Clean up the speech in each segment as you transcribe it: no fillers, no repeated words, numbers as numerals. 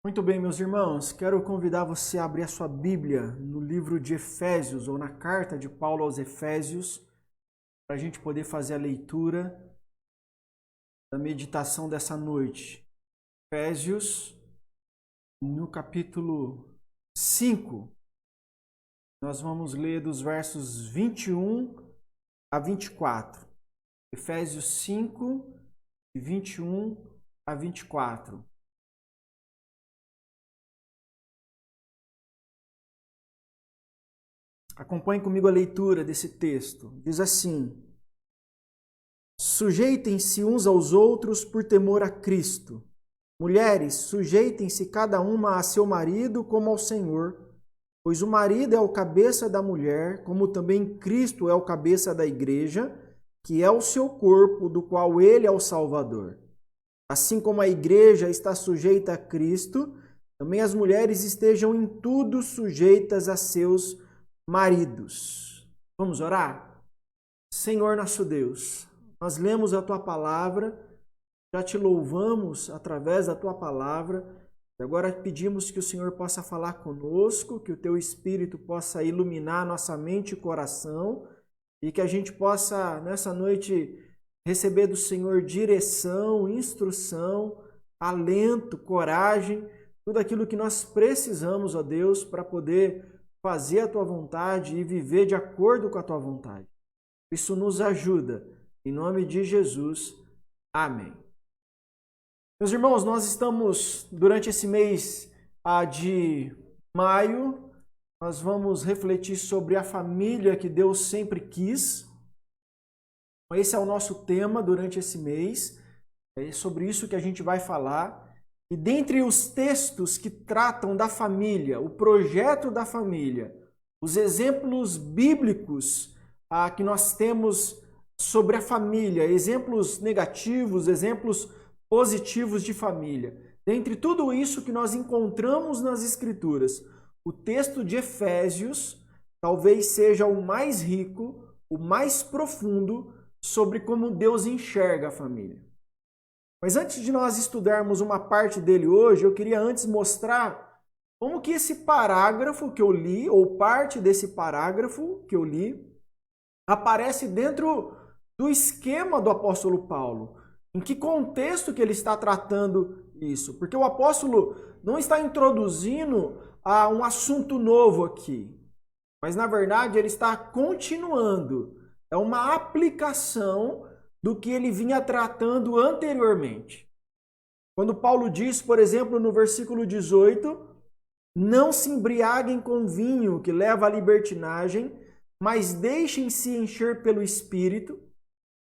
Muito bem, meus irmãos, quero convidar você a abrir a sua Bíblia no livro de Efésios, ou na carta de Paulo aos Efésios, para a gente poder fazer a leitura da meditação dessa noite. Efésios, no capítulo 5, nós vamos ler dos versos 21 a 24. Efésios 5, de 21 a 24. Acompanhe comigo a leitura desse texto. Diz assim: Sujeitem-se uns aos outros por temor a Cristo. Mulheres, sujeitem-se cada uma a seu marido como ao Senhor, pois o marido é o cabeça da mulher, como também Cristo é o cabeça da igreja, que é o seu corpo, do qual ele é o Salvador. Assim como a igreja está sujeita a Cristo, também as mulheres estejam em tudo sujeitas a seus maridos. Vamos orar? Senhor nosso Deus, nós lemos a Tua palavra, já Te louvamos através da Tua palavra, e agora pedimos que o Senhor possa falar conosco, que o Teu Espírito possa iluminar nossa mente e coração, e que a gente possa, nessa noite, receber do Senhor direção, instrução, alento, coragem, tudo aquilo que nós precisamos, ó Deus, para poder fazer a Tua vontade e viver de acordo com a Tua vontade. Isso nos ajuda. Em nome de Jesus. Amém. Meus irmãos, nós estamos, durante esse mês de maio, nós vamos refletir sobre a família que Deus sempre quis. Esse é o nosso tema durante esse mês. É sobre isso que a gente vai falar. E dentre os textos que tratam da família, o projeto da família, os exemplos bíblicos que nós temos sobre a família, exemplos negativos, exemplos positivos de família. Dentre tudo isso que nós encontramos nas Escrituras, o texto de Efésios talvez seja o mais rico, o mais profundo sobre como Deus enxerga a família. Mas antes de nós estudarmos uma parte dele hoje, eu queria antes mostrar como que esse parágrafo que eu li, ou parte desse parágrafo que eu li, aparece dentro do esquema do apóstolo Paulo. Em que contexto que ele está tratando isso? Porque o apóstolo não está introduzindo um assunto novo aqui, mas na verdade ele está continuando. É uma aplicação do que ele vinha tratando anteriormente. Quando Paulo diz, por exemplo, no versículo 18, não se embriaguem com vinho que leva à libertinagem, mas deixem-se encher pelo Espírito,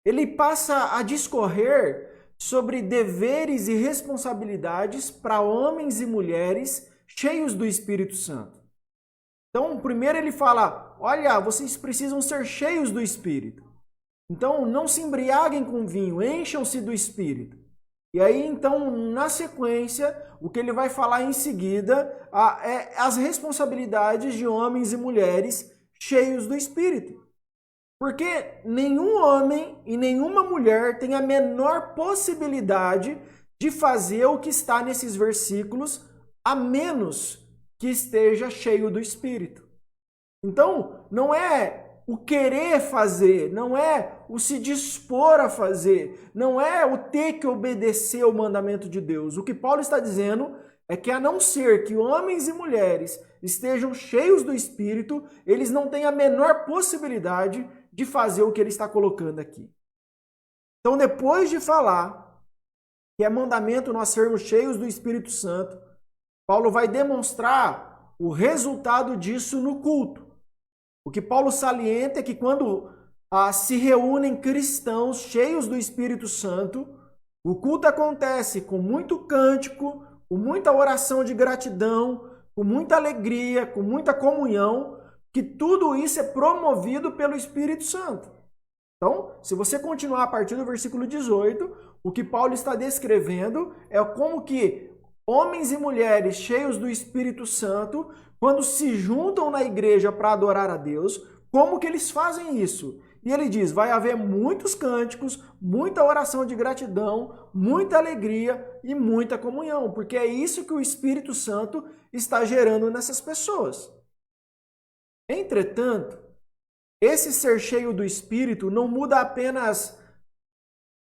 ele passa a discorrer sobre deveres e responsabilidades para homens e mulheres cheios do Espírito Santo. Então, primeiro ele fala, olha, vocês precisam ser cheios do Espírito. Então, não se embriaguem com vinho, encham-se do Espírito. E aí, então, na sequência, o que ele vai falar em seguida é as responsabilidades de homens e mulheres cheios do Espírito. Porque nenhum homem e nenhuma mulher tem a menor possibilidade de fazer o que está nesses versículos, a menos que esteja cheio do Espírito. Então, não é o querer fazer, não é o se dispor a fazer, não é o ter que obedecer ao mandamento de Deus. O que Paulo está dizendo é que a não ser que homens e mulheres estejam cheios do Espírito, eles não têm a menor possibilidade de fazer o que ele está colocando aqui. Então, depois de falar que é mandamento nós sermos cheios do Espírito Santo, Paulo vai demonstrar o resultado disso no culto. O que Paulo salienta é que quando se reúnem cristãos cheios do Espírito Santo, o culto acontece com muito cântico, com muita oração de gratidão, com muita alegria, com muita comunhão, que tudo isso é promovido pelo Espírito Santo. Então, se você continuar a partir do versículo 18, o que Paulo está descrevendo é como que homens e mulheres cheios do Espírito Santo, quando se juntam na igreja para adorar a Deus, como que eles fazem isso? E ele diz: vai haver muitos cânticos, muita oração de gratidão, muita alegria e muita comunhão, porque é isso que o Espírito Santo está gerando nessas pessoas. Entretanto, esse ser cheio do Espírito não muda apenas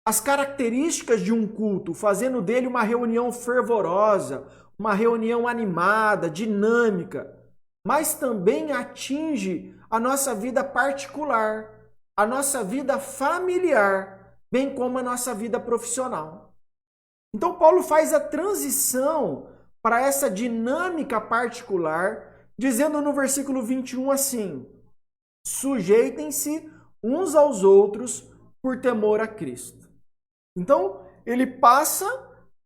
as características de um culto, fazendo dele uma reunião fervorosa, uma reunião animada, dinâmica, mas também atinge a nossa vida particular, a nossa vida familiar, bem como a nossa vida profissional. Então, Paulo faz a transição para essa dinâmica particular, dizendo no versículo 21 assim: sujeitem-se uns aos outros por temor a Cristo. Então, ele passa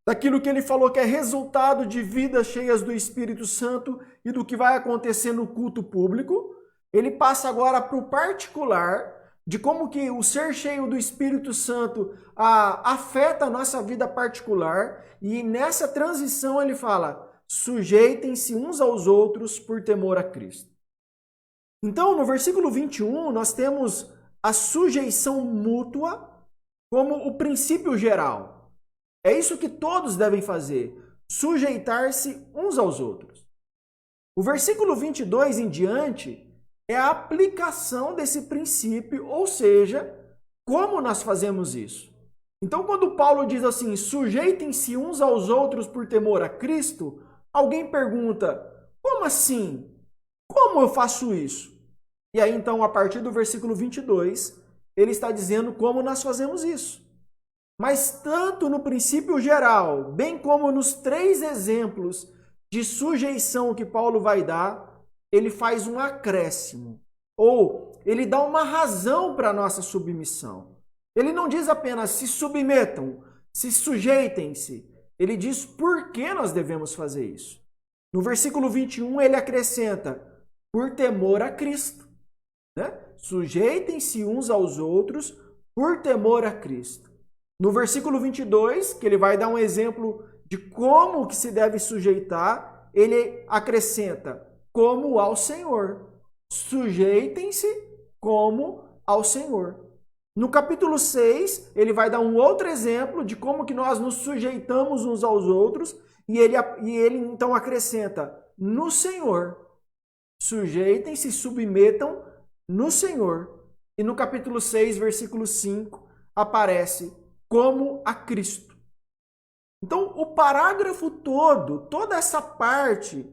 daquilo que ele falou que é resultado de vidas cheias do Espírito Santo e do que vai acontecer no culto público, ele passa agora para o particular, de como que o ser cheio do Espírito Santo afeta a nossa vida particular, e nessa transição ele fala: sujeitem-se uns aos outros por temor a Cristo. Então, no versículo 21, nós temos a sujeição mútua como o princípio geral. É isso que todos devem fazer, sujeitar-se uns aos outros. O versículo 22 em diante é a aplicação desse princípio, ou seja, como nós fazemos isso. Então, quando Paulo diz assim, sujeitem-se uns aos outros por temor a Cristo, alguém pergunta, como assim? Como eu faço isso? E aí, então, a partir do versículo 22, ele está dizendo como nós fazemos isso. Mas tanto no princípio geral, bem como nos 3 exemplos de sujeição que Paulo vai dar, ele faz um acréscimo, ou ele dá uma razão para a nossa submissão. Ele não diz apenas se submetam, se sujeitem-se. Ele diz por que nós devemos fazer isso. No versículo 21, ele acrescenta, por temor a Cristo. Né? Sujeitem-se uns aos outros por temor a Cristo. No versículo 22, que ele vai dar um exemplo de como que se deve sujeitar, ele acrescenta, como ao Senhor. Sujeitem-se como ao Senhor. No capítulo 6, ele vai dar um outro exemplo de como que nós nos sujeitamos uns aos outros, e ele então acrescenta, no Senhor. Sujeitem-se, submetam no Senhor. E no capítulo 6, versículo 5, aparece como a Cristo. Então, o parágrafo todo, toda essa parte,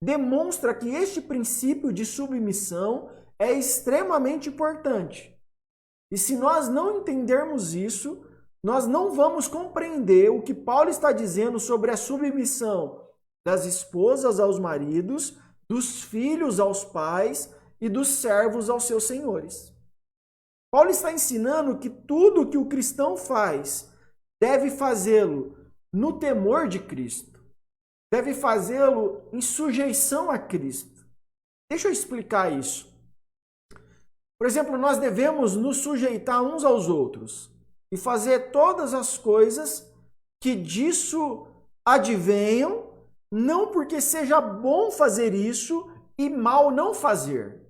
demonstra que este princípio de submissão é extremamente importante. E se nós não entendermos isso, nós não vamos compreender o que Paulo está dizendo sobre a submissão das esposas aos maridos, dos filhos aos pais e dos servos aos seus senhores. Paulo está ensinando que tudo que o cristão faz deve fazê-lo no temor de Cristo. Deve fazê-lo em sujeição a Cristo. Deixa eu explicar isso. Por exemplo, nós devemos nos sujeitar uns aos outros e fazer todas as coisas que disso advenham, não porque seja bom fazer isso e mal não fazer.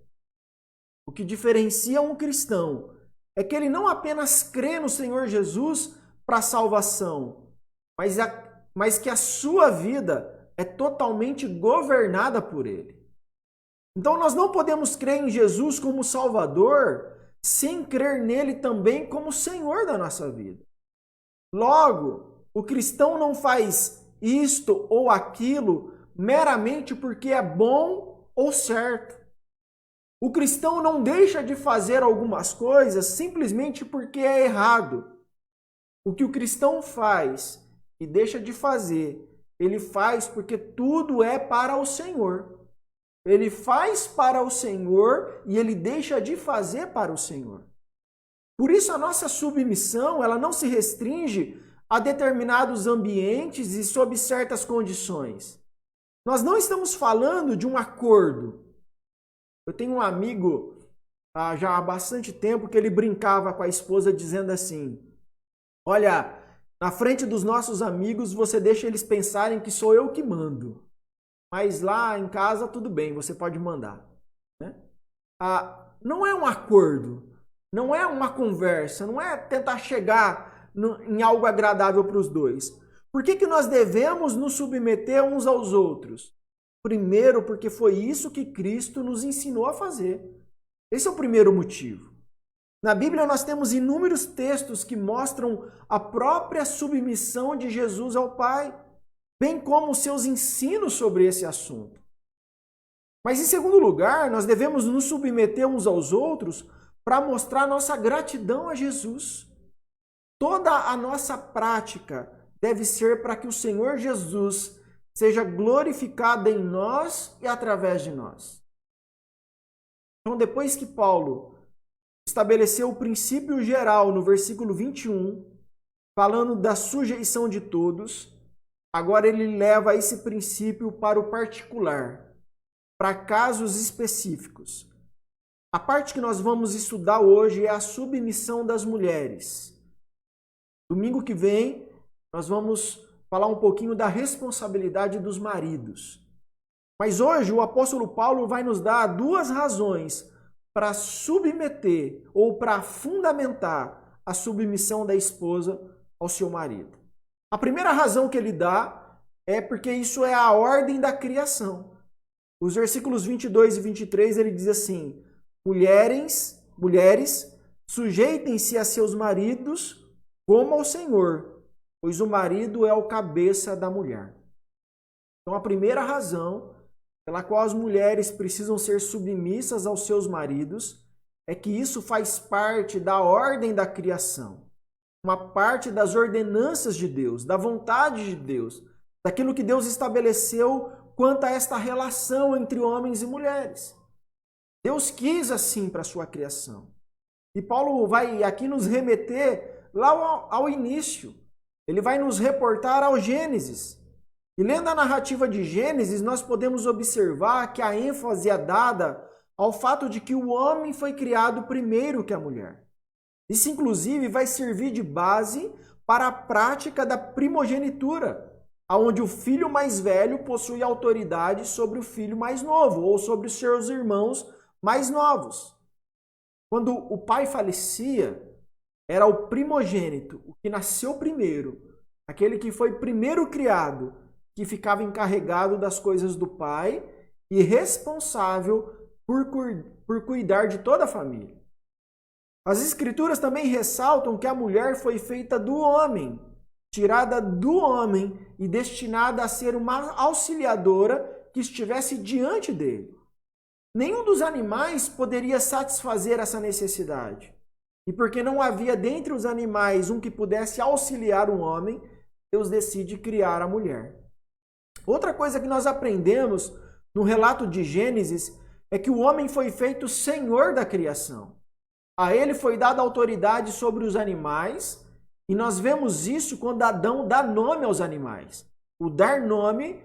O que diferencia um cristão é que ele não apenas crê no Senhor Jesus para a salvação, mas que a sua vida é totalmente governada por ele. Então nós não podemos crer em Jesus como Salvador sem crer nele também como Senhor da nossa vida. Logo, o cristão não faz isto ou aquilo meramente porque é bom ou certo. O cristão não deixa de fazer algumas coisas simplesmente porque é errado. O que o cristão faz e deixa de fazer, ele faz porque tudo é para o Senhor. Ele faz para o Senhor e ele deixa de fazer para o Senhor. Por isso a nossa submissão, ela não se restringe a determinados ambientes e sob certas condições. Nós não estamos falando de um acordo. Eu tenho um amigo já há bastante tempo que ele brincava com a esposa dizendo assim, olha, na frente dos nossos amigos você deixa eles pensarem que sou eu que mando. Mas lá em casa tudo bem, você pode mandar. Né? Não é um acordo. Não é uma conversa, não é tentar chegar em algo agradável para os dois. Por que nós devemos nos submeter uns aos outros? Primeiro, porque foi isso que Cristo nos ensinou a fazer. Esse é o primeiro motivo. Na Bíblia nós temos inúmeros textos que mostram a própria submissão de Jesus ao Pai, bem como os seus ensinos sobre esse assunto. Mas em segundo lugar, nós devemos nos submeter uns aos outros para mostrar nossa gratidão a Jesus. Toda a nossa prática deve ser para que o Senhor Jesus seja glorificado em nós e através de nós. Então, depois que Paulo estabeleceu o princípio geral no versículo 21, falando da sujeição de todos, agora ele leva esse princípio para o particular, para casos específicos. A parte que nós vamos estudar hoje é a submissão das mulheres. Domingo que vem, nós vamos falar um pouquinho da responsabilidade dos maridos. Mas hoje o apóstolo Paulo vai nos dar duas razões para submeter ou para fundamentar a submissão da esposa ao seu marido. A primeira razão que ele dá é porque isso é a ordem da criação. Os versículos 22 e 23 ele diz assim: mulheres, sujeitem-se a seus maridos como ao Senhor, pois o marido é o cabeça da mulher. Então a primeira razão pela qual as mulheres precisam ser submissas aos seus maridos é que isso faz parte da ordem da criação, uma parte das ordenanças de Deus, da vontade de Deus, daquilo que Deus estabeleceu quanto a esta relação entre homens e mulheres. Deus quis assim para a sua criação. E Paulo vai aqui nos remeter lá ao início. Ele vai nos reportar ao Gênesis. E lendo a narrativa de Gênesis, nós podemos observar que a ênfase é dada ao fato de que o homem foi criado primeiro que a mulher. Isso, inclusive, vai servir de base para a prática da primogenitura, onde o filho mais velho possui autoridade sobre o filho mais novo, ou sobre os seus irmãos mais novos. Quando o pai falecia, era o primogênito, o que nasceu primeiro, aquele que foi primeiro criado, que ficava encarregado das coisas do pai e responsável por cuidar de toda a família. As escrituras também ressaltam que a mulher foi feita do homem, tirada do homem e destinada a ser uma auxiliadora que estivesse diante dele. Nenhum dos animais poderia satisfazer essa necessidade. E porque não havia dentre os animais um que pudesse auxiliar o homem, Deus decide criar a mulher. Outra coisa que nós aprendemos no relato de Gênesis é que o homem foi feito senhor da criação. A ele foi dada autoridade sobre os animais, e nós vemos isso quando Adão dá nome aos animais. O dar nome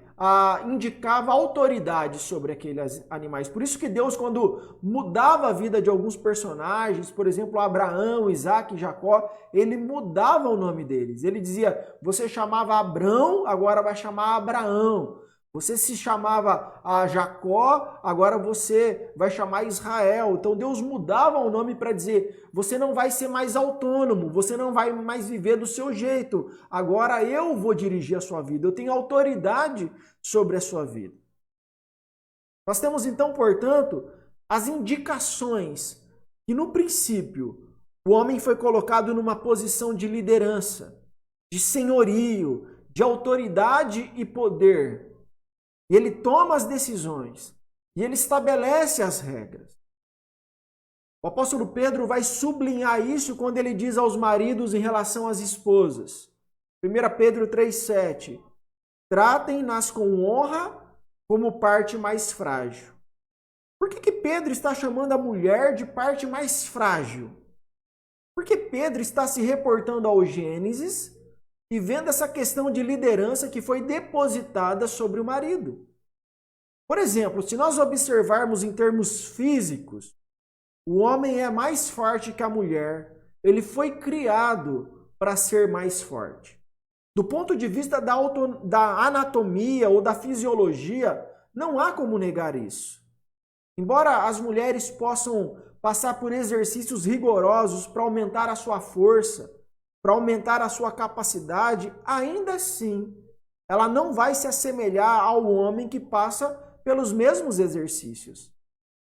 indicava autoridade sobre aqueles animais. Por isso que Deus, quando mudava a vida de alguns personagens, por exemplo, Abraão, Isaac e Jacó, ele mudava o nome deles. Ele dizia, você chamava Abrão, agora vai chamar Abraão. Você se chamava Jacó, agora você vai chamar Israel. Então Deus mudava o nome para dizer, você não vai ser mais autônomo, você não vai mais viver do seu jeito. Agora eu vou dirigir a sua vida, eu tenho autoridade sobre a sua vida. Nós temos então, portanto, as indicações que no princípio o homem foi colocado numa posição de liderança, de senhorio, de autoridade e poder. E ele toma as decisões. E ele estabelece as regras. O apóstolo Pedro vai sublinhar isso quando ele diz aos maridos em relação às esposas. 1 Pedro 3,7. Tratem-nas com honra como parte mais frágil. Por que Pedro está chamando a mulher de parte mais frágil? Porque Pedro está se reportando ao Gênesis e vendo essa questão de liderança que foi depositada sobre o marido. Por exemplo, se nós observarmos em termos físicos, o homem é mais forte que a mulher. Ele foi criado para ser mais forte. Do ponto de vista da anatomia ou da fisiologia, não há como negar isso. Embora as mulheres possam passar por exercícios rigorosos para aumentar a sua força, para aumentar a sua capacidade, ainda assim, ela não vai se assemelhar ao homem que passa pelos mesmos exercícios.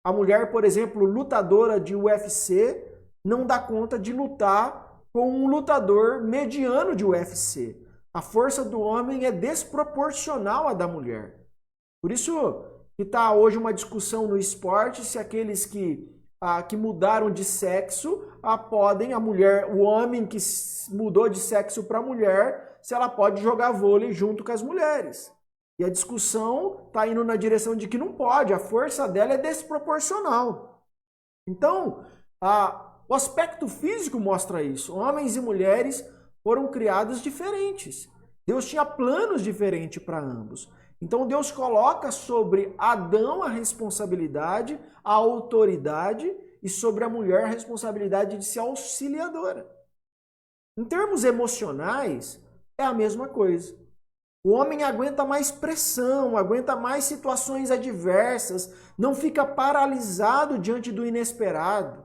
A mulher, por exemplo, lutadora de UFC, não dá conta de lutar com um lutador mediano de UFC. A força do homem é desproporcional à da mulher. Por isso que está hoje uma discussão no esporte se aqueles que mudaram de sexo podem, o homem que mudou de sexo para mulher, se ela pode jogar vôlei junto com as mulheres. E a discussão está indo na direção de que não pode, a força dela é desproporcional. Então, o aspecto físico mostra isso. Homens e mulheres foram criados diferentes. Deus tinha planos diferentes para ambos. Então Deus coloca sobre Adão a responsabilidade, a autoridade, e sobre a mulher a responsabilidade de ser auxiliadora. Em termos emocionais, é a mesma coisa. O homem aguenta mais pressão, aguenta mais situações adversas, não fica paralisado diante do inesperado.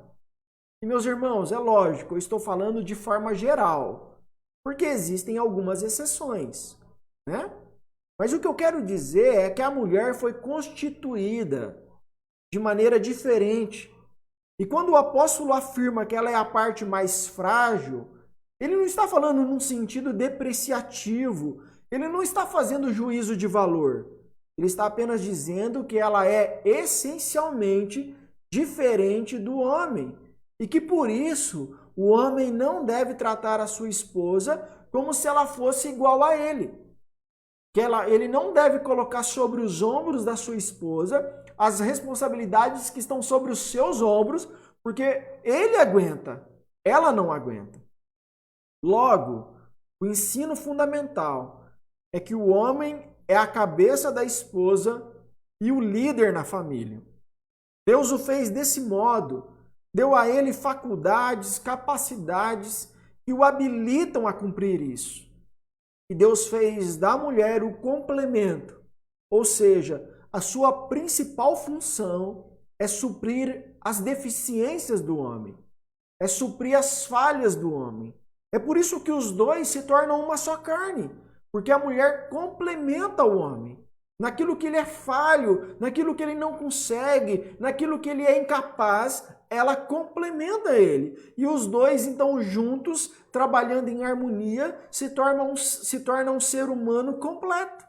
E meus irmãos, é lógico, eu estou falando de forma geral, porque existem algumas exceções, né? Mas o que eu quero dizer é que a mulher foi constituída de maneira diferente. E quando o apóstolo afirma que ela é a parte mais frágil, ele não está falando num sentido depreciativo, ele não está fazendo juízo de valor. Ele está apenas dizendo que ela é essencialmente diferente do homem. E que por isso o homem não deve tratar a sua esposa como se ela fosse igual a ele. Ele não deve colocar sobre os ombros da sua esposa as responsabilidades que estão sobre os seus ombros, porque ele aguenta, ela não aguenta. Logo, o ensino fundamental é que o homem é a cabeça da esposa e o líder na família. Deus o fez desse modo, deu a ele faculdades, capacidades que o habilitam a cumprir isso. E Deus fez da mulher o complemento, ou seja, a sua principal função é suprir as deficiências do homem, é suprir as falhas do homem. É por isso que os dois se tornam uma só carne, porque a mulher complementa o homem. Naquilo que ele é falho, naquilo que ele não consegue, naquilo que ele é incapaz, ela complementa ele. E os dois, então, juntos, trabalhando em harmonia, se tornam um ser humano completo.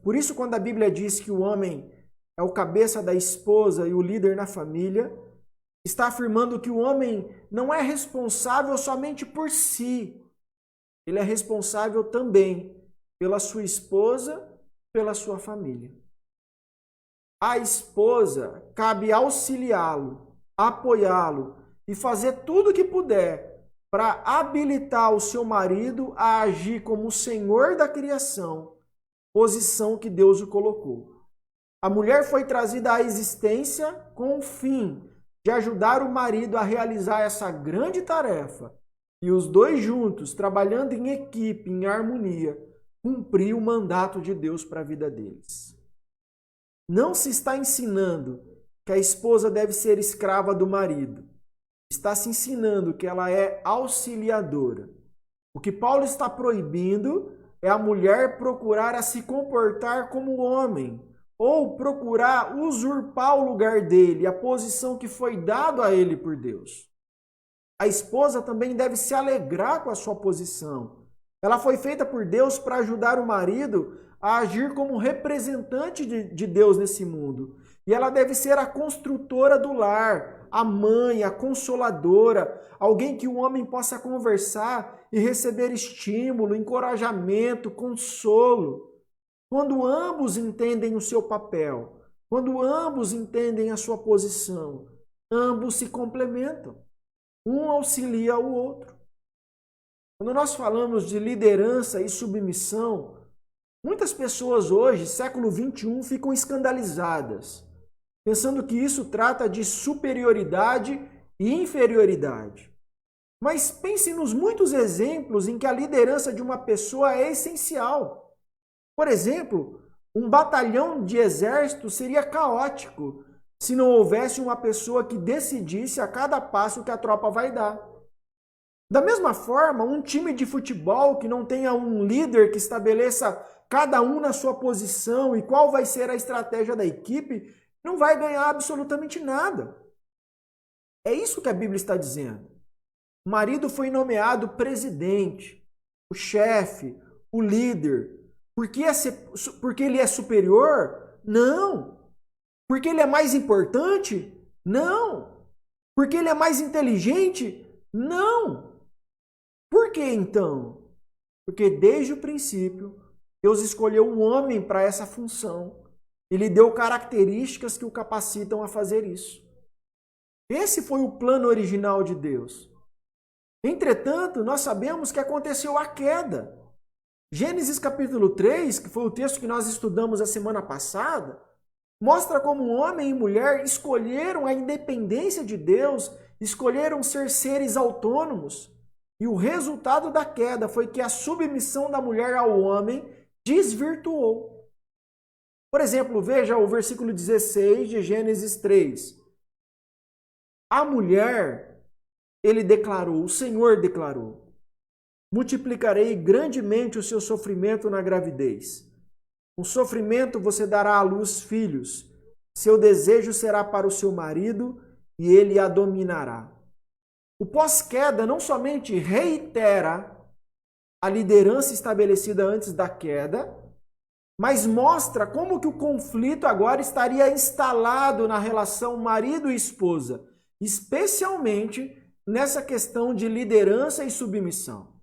Por isso, quando a Bíblia diz que o homem é o cabeça da esposa e o líder na família, está afirmando que o homem não é responsável somente por si. Ele é responsável também pela sua esposa, pela sua família. A esposa cabe auxiliá-lo, apoiá-lo e fazer tudo o que puder para habilitar o seu marido a agir como o senhor da criação, posição que Deus o colocou. A mulher foi trazida à existência com o fim de ajudar o marido a realizar essa grande tarefa e os dois juntos, trabalhando em equipe, em harmonia, cumprir o mandato de Deus para a vida deles. Não se está ensinando que a esposa deve ser escrava do marido. Está se ensinando que ela é auxiliadora. O que Paulo está proibindo é a mulher procurar a se comportar como homem, ou procurar usurpar o lugar dele, a posição que foi dada a ele por Deus. A esposa também deve se alegrar com a sua posição. Ela foi feita por Deus para ajudar o marido a agir como representante de Deus nesse mundo. E ela deve ser a construtora do lar, a mãe, a consoladora, alguém que o homem possa conversar e receber estímulo, encorajamento, consolo. Quando ambos entendem o seu papel, quando ambos entendem a sua posição, ambos se complementam. Um auxilia o outro. Quando nós falamos de liderança e submissão, muitas pessoas hoje, século XXI, ficam escandalizadas, pensando que isso trata de superioridade e inferioridade. Mas pense nos muitos exemplos em que a liderança de uma pessoa é essencial. Por exemplo, Um batalhão de exército seria caótico se não houvesse uma pessoa que decidisse a cada passo que a tropa vai dar. Da mesma forma, um time de futebol que não tenha um líder que estabeleça cada um na sua posição e qual vai ser a estratégia da equipe, não vai ganhar absolutamente nada. É isso que a Bíblia está dizendo. O marido foi nomeado presidente, o chefe, o líder. Porque ele é superior? Não. Porque ele é mais importante? Não. Porque ele é mais inteligente? Não. Por que então? Porque desde o princípio, Deus escolheu um homem para essa função. E lhe deu características que o capacitam a fazer isso. Esse foi o plano original de Deus. Entretanto, nós sabemos que aconteceu a queda. Gênesis capítulo 3, que foi o texto que nós estudamos a semana passada, mostra como homem e mulher escolheram a independência de Deus, escolheram ser seres autônomos. E o resultado da queda foi que a submissão da mulher ao homem desvirtuou. Por exemplo, veja o versículo 16 de Gênesis 3. A mulher, o Senhor declarou: multiplicarei grandemente o seu sofrimento na gravidez. Com sofrimento você dará à luz filhos. Seu desejo será para o seu marido e ele a dominará. O pós-queda não somente reitera a liderança estabelecida antes da queda, mas mostra como que o conflito agora estaria instalado na relação marido e esposa, especialmente nessa questão de liderança e submissão.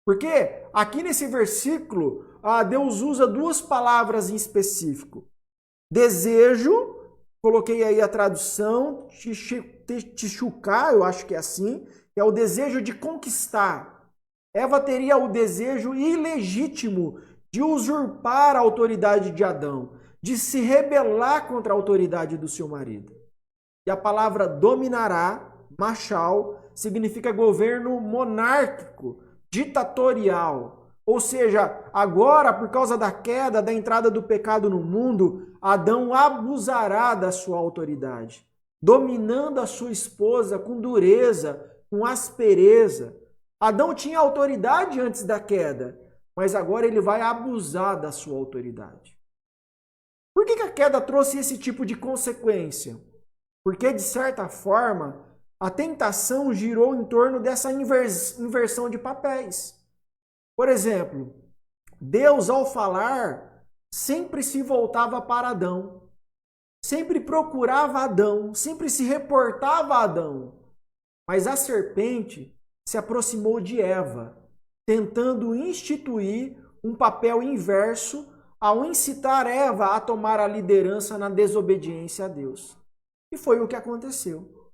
Porque aqui nesse versículo, Deus usa duas palavras em específico. Desejo, coloquei aí a tradução, tichucar, eu acho que é assim, que é o desejo de conquistar. Eva teria o desejo ilegítimo de usurpar a autoridade de Adão, de se rebelar contra a autoridade do seu marido. E a palavra dominará, machal, significa governo monárquico, ditatorial. Ou seja, agora, por causa da queda, da entrada do pecado no mundo, Adão abusará da sua autoridade, dominando a sua esposa com dureza, com aspereza. Adão tinha autoridade antes da queda, mas agora ele vai abusar da sua autoridade. Por que a queda trouxe esse tipo de consequência? Porque, de certa forma, a tentação girou em torno dessa inversão de papéis. Por exemplo, Deus, ao falar, sempre se voltava para Adão, sempre procurava Adão, sempre se reportava a Adão. Mas a serpente se aproximou de Eva, tentando instituir um papel inverso ao incitar Eva a tomar a liderança na desobediência a Deus. E foi o que aconteceu.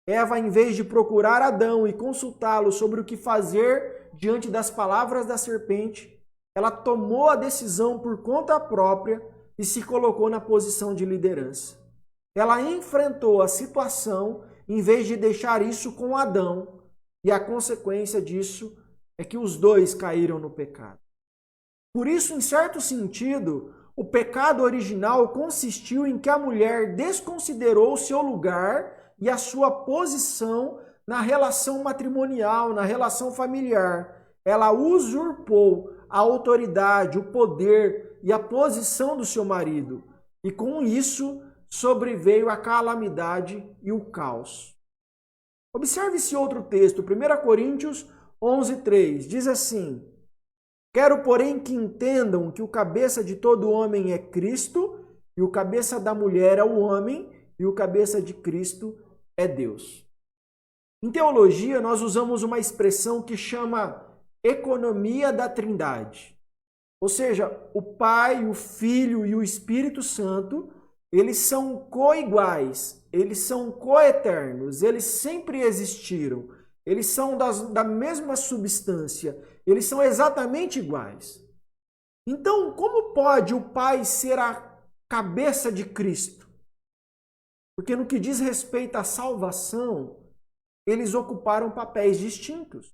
Eva, em vez de procurar Adão e consultá-lo sobre o que fazer diante das palavras da serpente, ela tomou a decisão por conta própria e se colocou na posição de liderança. Ela enfrentou a situação em vez de deixar isso com Adão, e a consequência disso é que os dois caíram no pecado. Por isso, em certo sentido, o pecado original consistiu em que a mulher desconsiderou o seu lugar e a sua posição na relação matrimonial, na relação familiar. Ela usurpou a autoridade, o poder e a posição do seu marido. E com isso sobreveio a calamidade e o caos. Observe esse outro texto, 1 Coríntios 11:3. Diz assim: quero, porém, que entendam que o cabeça de todo homem é Cristo, e o cabeça da mulher é o homem, e o cabeça de Cristo é Deus. Em teologia, nós usamos uma expressão que chama economia da Trindade. Ou seja, o Pai, o Filho e o Espírito Santo, eles são coiguais, eles são coeternos, eles sempre existiram, eles são da mesma substância, eles são exatamente iguais. Então, como pode o Pai ser a cabeça de Cristo? Porque no que diz respeito à salvação, eles ocuparam papéis distintos.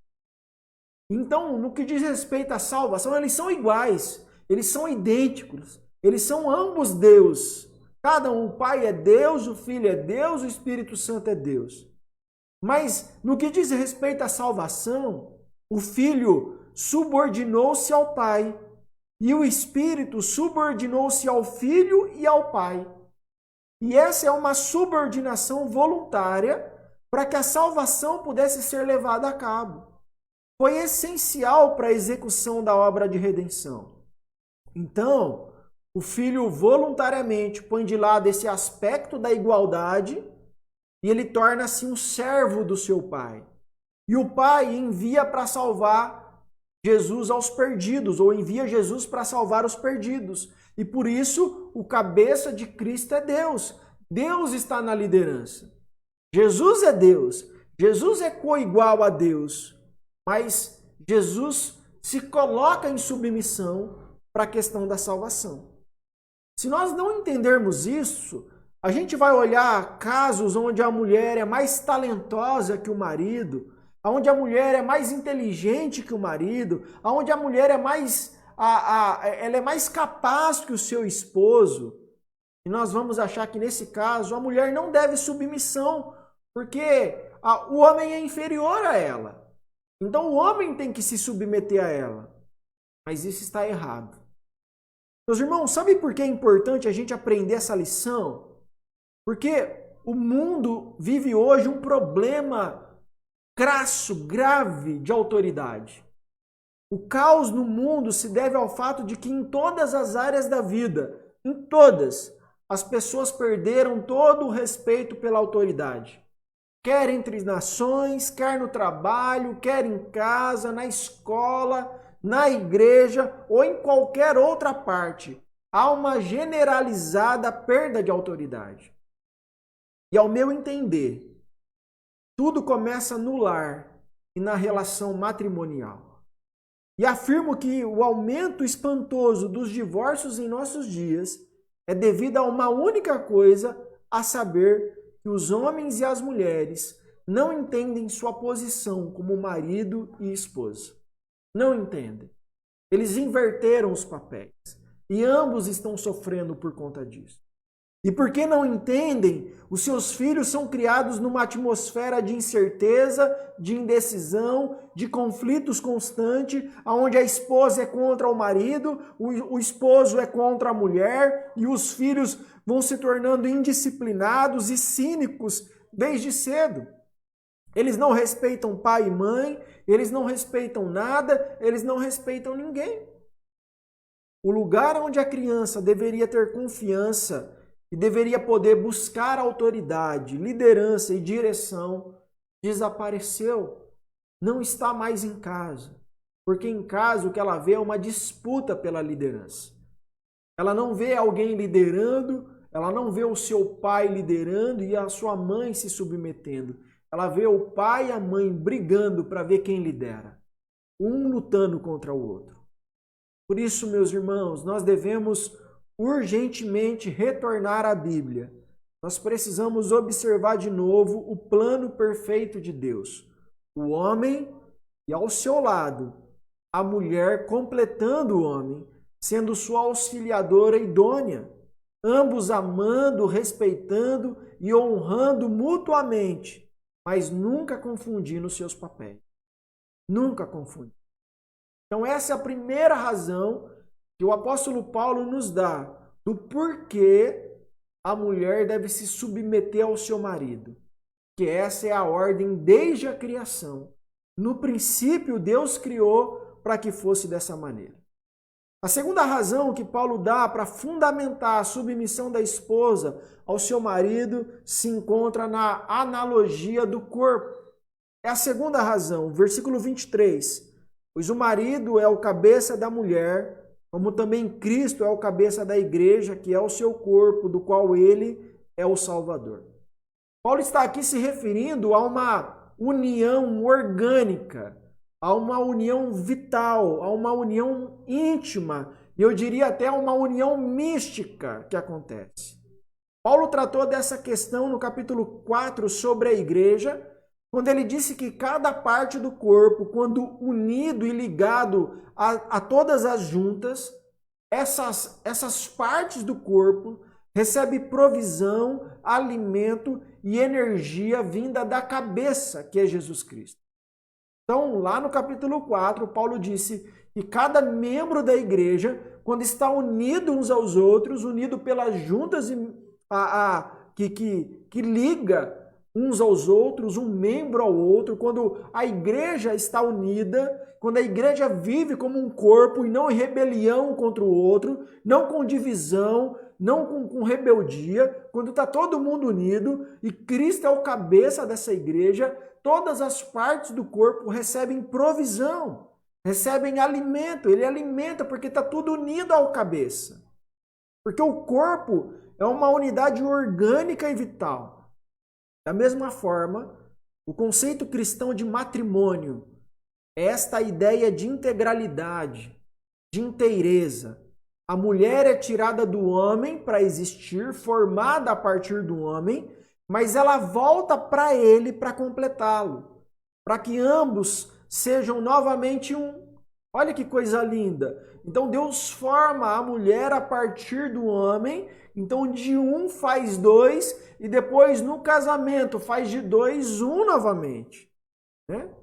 Então, no que diz respeito à salvação, eles são iguais, eles são idênticos, Eles são ambos Deus. Cada um, o Pai é Deus, o Filho é Deus, o Espírito Santo é Deus. Mas no que diz respeito à salvação, o Filho subordinou-se ao Pai e o Espírito subordinou-se ao Filho e ao Pai. E essa é uma subordinação voluntária para que a salvação pudesse ser levada a cabo. Foi essencial para a execução da obra de redenção. Então, o Filho voluntariamente põe de lado esse aspecto da igualdade e ele torna-se um servo do seu Pai. E o Pai envia para salvar Jesus aos perdidos, ou envia Jesus para salvar os perdidos. E por isso, o cabeça de Cristo é Deus. Deus está na liderança. Jesus é Deus. Jesus é coigual a Deus. Mas Jesus se coloca em submissão para a questão da salvação. Se nós não entendermos isso, a gente vai olhar casos onde a mulher é mais talentosa que o marido, onde a mulher é mais inteligente que o marido, onde a mulher é mais, ela é mais capaz que o seu esposo. E nós vamos achar que nesse caso a mulher não deve submissão, porque o homem é inferior a ela. Então o homem tem que se submeter a ela. Mas isso está errado. Meus irmãos, sabe por que é importante a gente aprender essa lição? Porque o mundo vive hoje um problema crasso, grave de autoridade. O caos no mundo se deve ao fato de que em todas as áreas da vida, em todas, as pessoas perderam todo o respeito pela autoridade. Quer entre nações, quer no trabalho, quer em casa, na escola, na igreja ou em qualquer outra parte. Há uma generalizada perda de autoridade. E ao meu entender, tudo começa no lar e na relação matrimonial. E afirmo que o aumento espantoso dos divórcios em nossos dias é devido a uma única coisa, a saber que os homens e as mulheres não entendem sua posição como marido e esposa. Não entendem. Eles inverteram os papéis e ambos estão sofrendo por conta disso. E porque não entendem, os seus filhos são criados numa atmosfera de incerteza, de indecisão, de conflitos constantes, onde a esposa é contra o marido, o esposo é contra a mulher, e os filhos vão se tornando indisciplinados e cínicos desde cedo. Eles não respeitam pai e mãe, eles não respeitam nada, eles não respeitam ninguém. O lugar onde a criança deveria ter confiança e deveria poder buscar autoridade, liderança e direção, desapareceu. Não está mais em casa. Porque em casa o que ela vê é uma disputa pela liderança. Ela não vê alguém liderando, ela não vê o seu pai liderando e a sua mãe se submetendo. Ela vê o pai e a mãe brigando para ver quem lidera. Um lutando contra o outro. Por isso, meus irmãos, nós devemos urgentemente retornar à Bíblia. Nós precisamos observar de novo o plano perfeito de Deus. O homem e ao seu lado, a mulher completando o homem, sendo sua auxiliadora idônea, ambos amando, respeitando e honrando mutuamente, mas nunca confundindo seus papéis. Nunca confundindo. Então essa é a primeira razão que o apóstolo Paulo nos dá do porquê a mulher deve se submeter ao seu marido. Que essa é a ordem desde a criação. No princípio, Deus criou para que fosse dessa maneira. A segunda razão que Paulo dá para fundamentar a submissão da esposa ao seu marido se encontra na analogia do corpo. É a segunda razão, versículo 23. Pois o marido é o cabeça da mulher, como também Cristo é o cabeça da igreja, que é o seu corpo, do qual ele é o Salvador. Paulo está aqui se referindo a uma união orgânica, a uma união vital, a uma união íntima, e eu diria até a uma união mística que acontece. Paulo tratou dessa questão no capítulo 4 sobre a igreja, quando ele disse que cada parte do corpo, quando unido e ligado a todas as juntas, essas partes do corpo recebem provisão, alimento e energia vinda da cabeça, que é Jesus Cristo. Então, lá no capítulo 4, Paulo disse que cada membro da igreja, quando está unido uns aos outros, unido pelas juntas que liga uns aos outros, um membro ao outro, quando a igreja está unida, quando a igreja vive como um corpo e não em rebelião contra o outro, não com divisão, não com rebeldia, quando está todo mundo unido e Cristo é o cabeça dessa igreja, todas as partes do corpo recebem provisão, recebem alimento, ele alimenta porque está tudo unido ao cabeça. Porque o corpo é uma unidade orgânica e vital. Da mesma forma, o conceito cristão de matrimônio é esta ideia de integralidade, de inteireza. A mulher é tirada do homem para existir, formada a partir do homem, mas ela volta para ele para completá-lo, para que ambos sejam novamente um. Olha que coisa linda! Então Deus forma a mulher a partir do homem, então de um faz dois, e depois no casamento faz de dois um novamente. Né?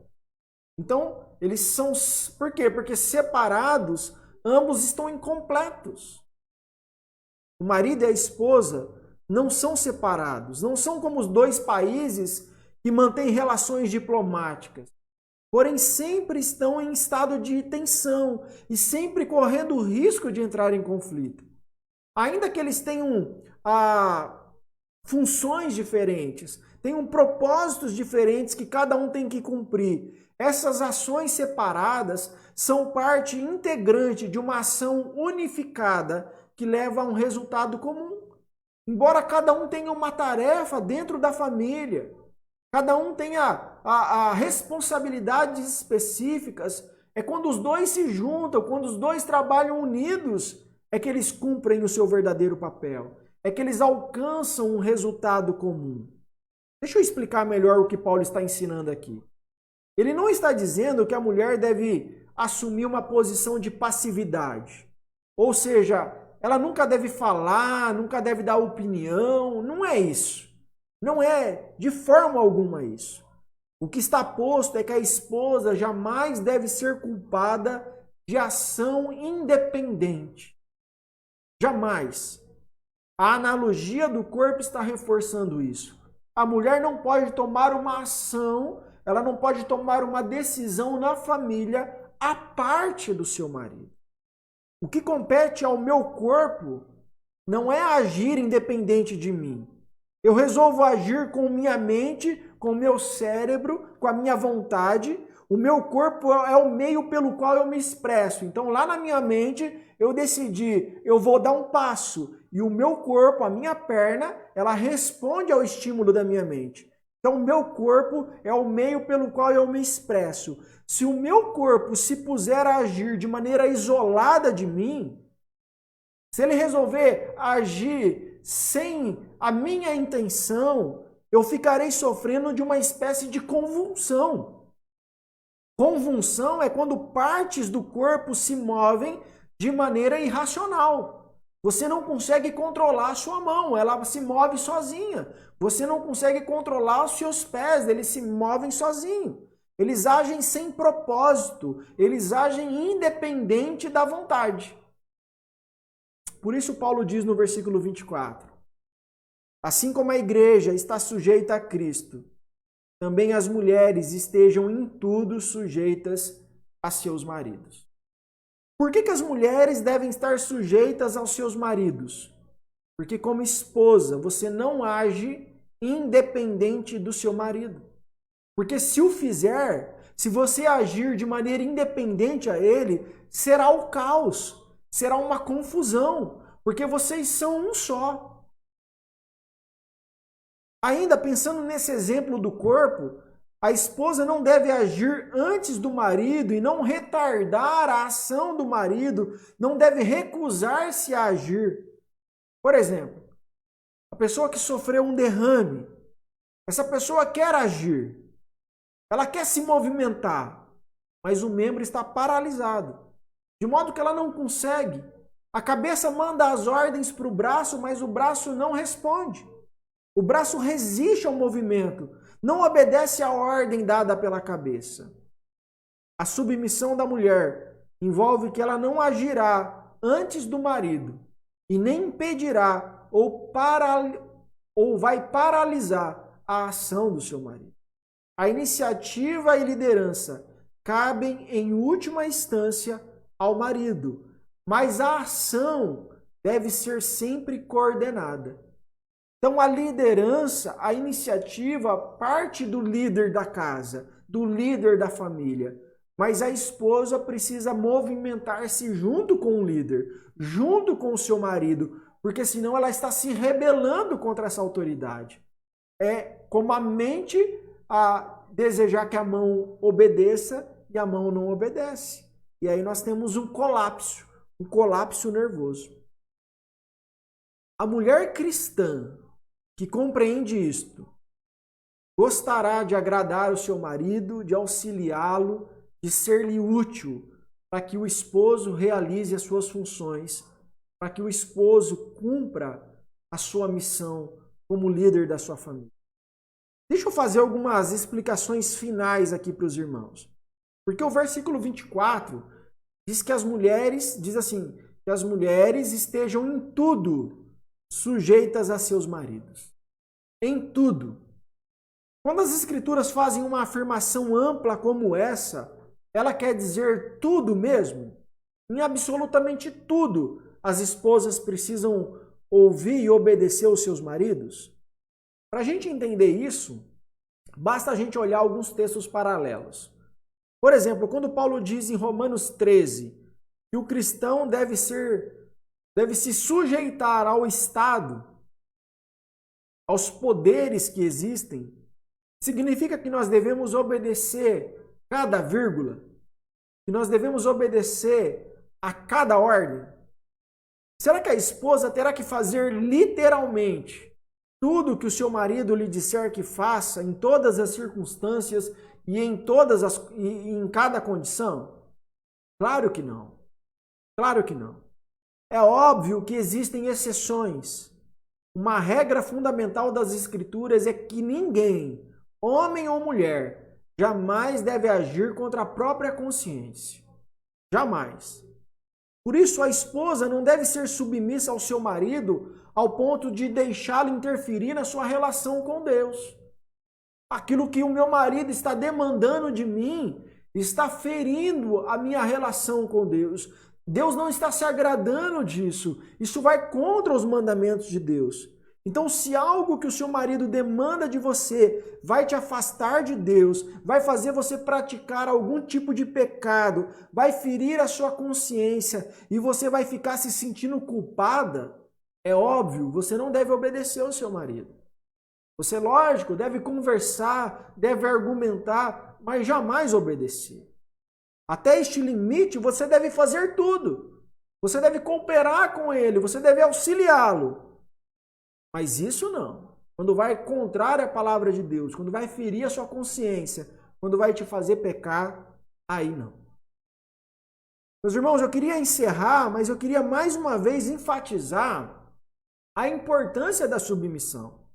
Então eles são. Por quê? Porque separados, ambos estão incompletos. O marido e a esposa não são separados, não são como os dois países que mantêm relações diplomáticas. Porém, sempre estão em estado de tensão e sempre correndo o risco de entrar em conflito. Ainda que eles tenham funções diferentes, tenham propósitos diferentes que cada um tem que cumprir, essas ações separadas são parte integrante de uma ação unificada que leva a um resultado comum. Embora cada um tenha uma tarefa dentro da família, cada um tenha responsabilidades específicas, é quando os dois se juntam, quando os dois trabalham unidos, é que eles cumprem o seu verdadeiro papel, é que eles alcançam um resultado comum. Deixa eu explicar melhor o que Paulo está ensinando aqui. Ele não está dizendo que a mulher deve assumir uma posição de passividade, ou seja, ela nunca deve falar, nunca deve dar opinião, não é isso. Não é de forma alguma isso. O que está posto é que a esposa jamais deve ser culpada de ação independente. Jamais. A analogia do corpo está reforçando isso. A mulher não pode tomar uma ação, ela não pode tomar uma decisão na família à parte do seu marido. O que compete ao meu corpo não é agir independente de mim. Eu resolvo agir com minha mente, com o meu cérebro, com a minha vontade. O meu corpo é o meio pelo qual eu me expresso. Então, lá na minha mente, eu decidi, eu vou dar um passo. E o meu corpo, a minha perna, ela responde ao estímulo da minha mente. Então, o meu corpo é o meio pelo qual eu me expresso. Se o meu corpo se puser a agir de maneira isolada de mim, se ele resolver agir sem a minha intenção, eu ficarei sofrendo de uma espécie de convulsão. Convulsão é quando partes do corpo se movem de maneira irracional. Você não consegue controlar a sua mão, ela se move sozinha. Você não consegue controlar os seus pés, eles se movem sozinhos. Eles agem sem propósito, eles agem independente da vontade. Por isso Paulo diz no versículo 24, assim como a igreja está sujeita a Cristo, também as mulheres estejam em tudo sujeitas a seus maridos. Por que as mulheres devem estar sujeitas aos seus maridos? Porque como esposa, você não age independente do seu marido. Porque se o fizer, se você agir de maneira independente a ele, será o caos. Será uma confusão, porque vocês são um só. Ainda pensando nesse exemplo do corpo, a esposa não deve agir antes do marido e não retardar a ação do marido, não deve recusar-se a agir. Por exemplo, a pessoa que sofreu um derrame, essa pessoa quer agir, ela quer se movimentar, mas o membro está paralisado. De modo que ela não consegue. A cabeça manda as ordens para o braço, mas o braço não responde. O braço resiste ao movimento, não obedece à ordem dada pela cabeça. A submissão da mulher envolve que ela não agirá antes do marido e nem impedirá ou vai paralisar a ação do seu marido. A iniciativa e liderança cabem, em última instância, ao marido, mas a ação deve ser sempre coordenada. Então, a liderança, a iniciativa parte do líder da casa, do líder da família, mas a esposa precisa movimentar-se junto com o líder, junto com o seu marido, porque senão ela está se rebelando contra essa autoridade. É como a mente a desejar que a mão obedeça e a mão não obedece. E aí nós temos um colapso nervoso. A mulher cristã que compreende isto gostará de agradar o seu marido, de auxiliá-lo, de ser-lhe útil para que o esposo realize as suas funções, para que o esposo cumpra a sua missão como líder da sua família. Deixa eu fazer algumas explicações finais aqui para os irmãos. Porque o versículo 24 diz que as mulheres estejam em tudo sujeitas a seus maridos. Em tudo. Quando as escrituras fazem uma afirmação ampla como essa, ela quer dizer tudo mesmo? Em absolutamente tudo, as esposas precisam ouvir e obedecer aos seus maridos? Para a gente entender isso, basta a gente olhar alguns textos paralelos. Por exemplo, quando Paulo diz em Romanos 13 que o cristão deve se sujeitar ao Estado, aos poderes que existem, significa que nós devemos obedecer cada vírgula, que nós devemos obedecer a cada ordem. Será que a esposa terá que fazer literalmente tudo que o seu marido lhe disser que faça, em todas as circunstâncias e em cada condição? Claro que não. Claro que não. É óbvio que existem exceções. Uma regra fundamental das Escrituras é que ninguém, homem ou mulher, jamais deve agir contra a própria consciência. Jamais. Por isso, a esposa não deve ser submissa ao seu marido ao ponto de deixá-lo interferir na sua relação com Deus. Aquilo que o meu marido está demandando de mim está ferindo a minha relação com Deus. Deus não está se agradando disso. Isso vai contra os mandamentos de Deus. Então, se algo que o seu marido demanda de você vai te afastar de Deus, vai fazer você praticar algum tipo de pecado, vai ferir a sua consciência e você vai ficar se sentindo culpada, é óbvio, você não deve obedecer ao seu marido. Você, lógico, deve conversar, deve argumentar, mas jamais obedecer. Até este limite, você deve fazer tudo. Você deve cooperar com ele, você deve auxiliá-lo. Mas isso não. Quando vai contrário à palavra de Deus, quando vai ferir a sua consciência, quando vai te fazer pecar, aí não. Meus irmãos, eu queria encerrar, mas eu queria mais uma vez enfatizar a importância da submissão.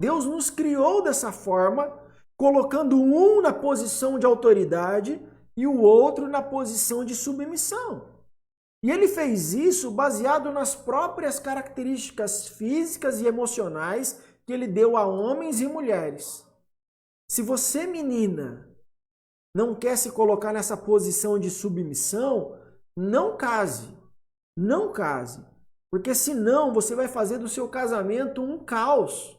Deus nos criou dessa forma, colocando um na posição de autoridade e o outro na posição de submissão. E ele fez isso baseado nas próprias características físicas e emocionais que ele deu a homens e mulheres. Se você, menina, não quer se colocar nessa posição de submissão, não case. Não case. Porque senão você vai fazer do seu casamento um caos.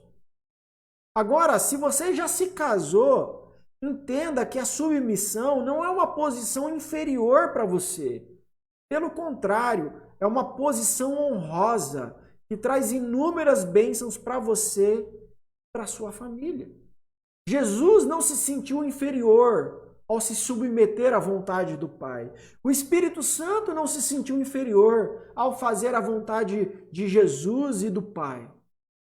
Agora, se você já se casou, entenda que a submissão não é uma posição inferior para você. Pelo contrário, é uma posição honrosa que traz inúmeras bênçãos para você e para a sua família. Jesus não se sentiu inferior ao se submeter à vontade do Pai. O Espírito Santo não se sentiu inferior ao fazer a vontade de Jesus e do Pai.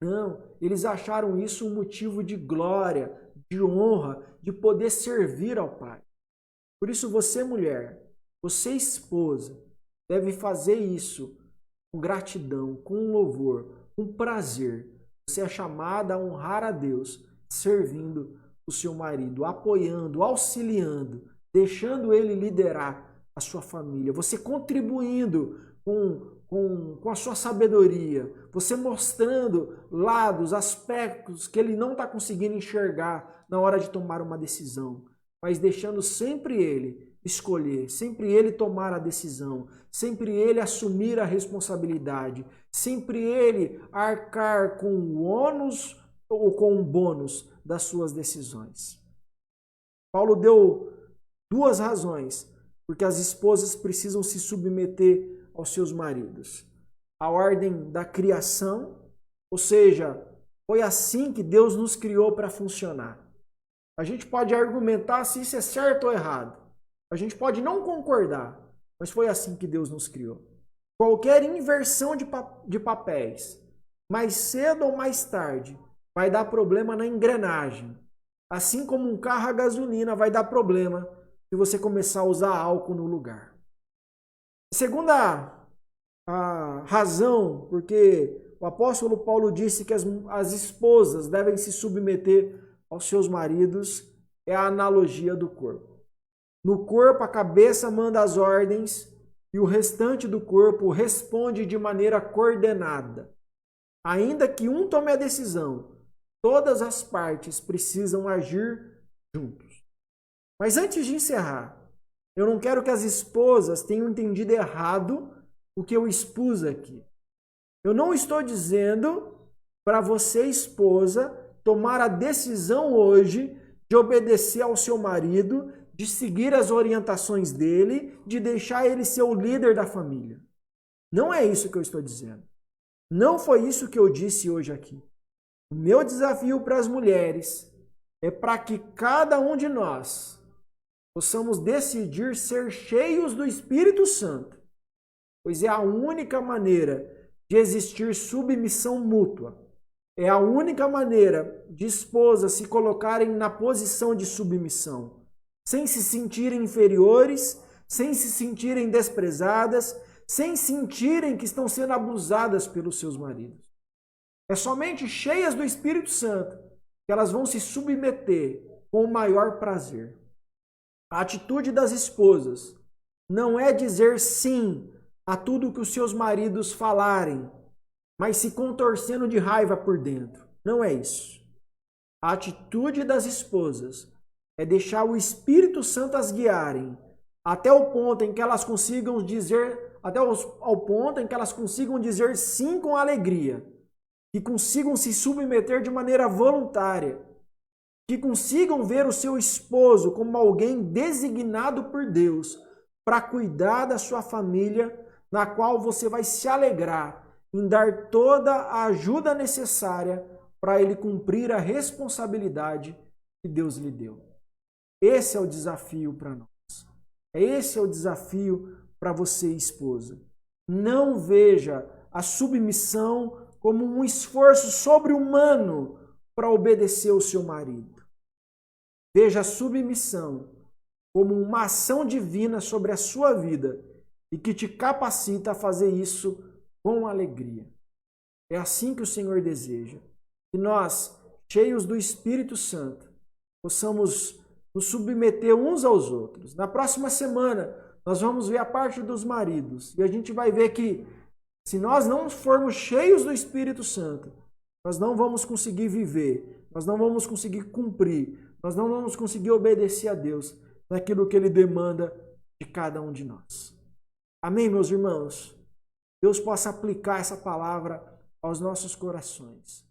Não, eles acharam isso um motivo de glória, de honra, de poder servir ao Pai. Por isso você, mulher, você, esposa, deve fazer isso com gratidão, com louvor, com prazer. Você é chamada a honrar a Deus, servindo o seu marido, apoiando, auxiliando, deixando ele liderar a sua família. Você contribuindo com a sua sabedoria, você mostrando lados, aspectos que ele não está conseguindo enxergar na hora de tomar uma decisão, mas deixando sempre ele escolher, sempre ele tomar a decisão, sempre ele assumir a responsabilidade, sempre ele arcar com o ônus ou com o bônus das suas decisões. Paulo deu duas razões porque as esposas precisam se submeter aos seus maridos. A ordem da criação, ou seja, foi assim que Deus nos criou para funcionar. A gente pode argumentar se isso é certo ou errado. A gente pode não concordar, mas foi assim que Deus nos criou. Qualquer inversão de papéis, mais cedo ou mais tarde, vai dar problema na engrenagem. Assim como um carro a gasolina vai dar problema se você começar a usar álcool no lugar. Segunda a razão, porque o apóstolo Paulo disse que as esposas devem se submeter aos seus maridos, é a analogia do corpo. No corpo, a cabeça manda as ordens e o restante do corpo responde de maneira coordenada. Ainda que um tome a decisão, todas as partes precisam agir juntos. Mas antes de encerrar, eu não quero que as esposas tenham entendido errado o que eu expus aqui. Eu não estou dizendo para você, esposa, tomar a decisão hoje de obedecer ao seu marido, de seguir as orientações dele, de deixar ele ser o líder da família. Não é isso que eu estou dizendo. Não foi isso que eu disse hoje aqui. O meu desafio para as mulheres é para que cada um de nós possamos decidir ser cheios do Espírito Santo, pois é a única maneira de existir submissão mútua. É a única maneira de esposas se colocarem na posição de submissão, sem se sentirem inferiores, sem se sentirem desprezadas, sem sentirem que estão sendo abusadas pelos seus maridos. É somente cheias do Espírito Santo que elas vão se submeter com o maior prazer. A atitude das esposas não é dizer sim a tudo que os seus maridos falarem, mas se contorcendo de raiva por dentro. Não é isso. A atitude das esposas é deixar o Espírito Santo as guiarem até o ponto em que elas consigam dizer, ao ponto em que elas consigam dizer sim com alegria, que consigam se submeter de maneira voluntária, que consigam ver o seu esposo como alguém designado por Deus para cuidar da sua família, na qual você vai se alegrar em dar toda a ajuda necessária para ele cumprir a responsabilidade que Deus lhe deu. Esse é o desafio para nós. Esse é o desafio para você, esposa. Não veja a submissão como um esforço sobre-humano para obedecer ao seu marido. Veja a submissão como uma ação divina sobre a sua vida e que te capacita a fazer isso com alegria. É assim que o Senhor deseja. Que nós, cheios do Espírito Santo, possamos nos submeter uns aos outros. Na próxima semana, nós vamos ver a parte dos maridos. E a gente vai ver que, se nós não formos cheios do Espírito Santo, nós não vamos conseguir viver, nós não vamos conseguir cumprir, nós não vamos conseguir obedecer a Deus naquilo que Ele demanda de cada um de nós. Amém, meus irmãos? Deus possa aplicar essa palavra aos nossos corações.